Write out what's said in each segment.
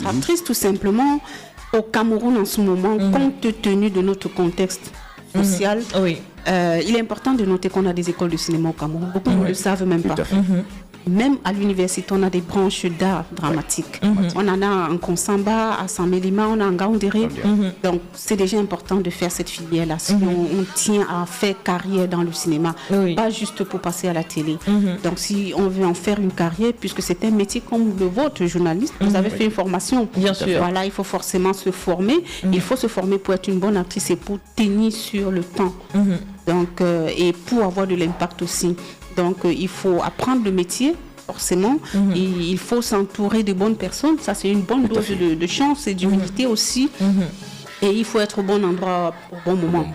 être actrice, tout simplement. Au Cameroun, en ce moment, compte tenu de notre contexte social, il est important de noter qu'on a des écoles de cinéma au Cameroun. Beaucoup ne le savent même pas. Même à l'université, on a des branches d'art dramatique. On en a en Konsamba, à Saint-Mélima, on a en Gaoundéré. Donc, c'est déjà important de faire cette filière-là. Si on tient à faire carrière dans le cinéma, pas juste pour passer à la télé. Donc, si on veut en faire une carrière, puisque c'est un métier comme le vôtre, journaliste, vous avez fait une formation. Bien sûr. Voilà, il faut forcément se former. Il faut se former pour être une bonne actrice et pour tenir sur le temps. Donc, et pour avoir de l'impact aussi. Donc, il faut apprendre le métier, forcément. Et il faut s'entourer de bonnes personnes. Ça, c'est une bonne dose de chance et d'humilité aussi. Et il faut être au bon endroit au bon moment.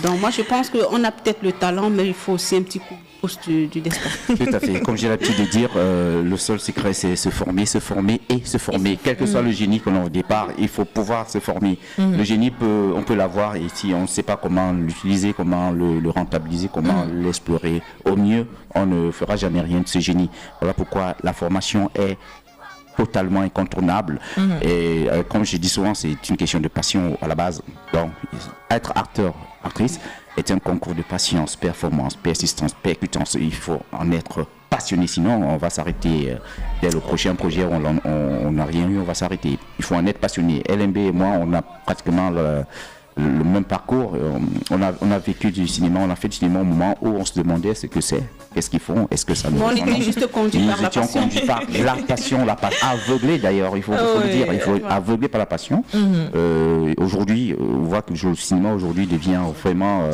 Donc, moi, je pense qu'on a peut-être le talent, mais il faut aussi un petit coup de pouce du destin. Tout à fait. Comme j'ai l'habitude de dire, le seul secret, c'est se former et se former. Quel que soit le génie qu'on a au départ, il faut pouvoir se former. Le génie, on peut l'avoir, et si on ne sait pas comment l'utiliser, comment le rentabiliser, comment l'explorer au mieux, on ne fera jamais rien de ce génie. Voilà pourquoi la formation est totalement incontournable. Et comme je dis souvent, c'est une question de passion à la base. Donc, être acteur, actrice est un concours de patience, performance, persistance, percutance. Il faut en être passionné, sinon on va s'arrêter dès le prochain projet où on n'a rien eu, on va s'arrêter. Il faut en être passionné. LMB et moi, on a pratiquement le même parcours. On a vécu du cinéma, on a fait du cinéma au moment où on se demandait ce que c'est, qu'est-ce qu'ils font, est-ce que ça nous on était juste conduits par la passion. Conduits par la passion, aveuglés d'ailleurs, il faut le dire, il faut être aveuglé par la passion. Aujourd'hui, on voit que le cinéma aujourd'hui devient vraiment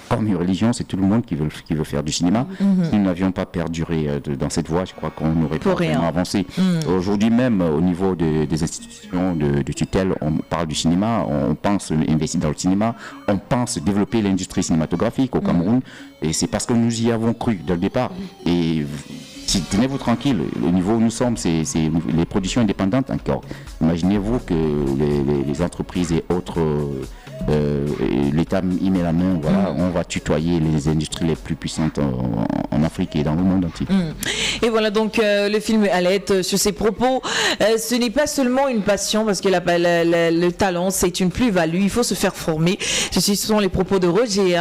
comme une religion, c'est tout le monde qui veut faire du cinéma. Si nous n'avions pas perduré dans cette voie, je crois qu'on n'aurait pas vraiment avancé. Aujourd'hui même, au niveau des institutions de tutelle, on parle du cinéma, on pense investir dans le cinéma, on pense développer l'industrie cinématographique au Cameroun, et c'est parce que nous y avons cru dès le départ. Et tenez-vous tranquille, le niveau où nous sommes, c'est les productions indépendantes encore. Imaginez-vous que les entreprises et autres, l'État y met la main, voilà, on va tutoyer les industries les plus puissantes en Afrique et dans le monde entier. Et voilà donc le film Alette sur ses propos. Ce n'est pas seulement une passion, parce que le talent, c'est une plus-value, il faut se faire former. Ce sont les propos de Roger.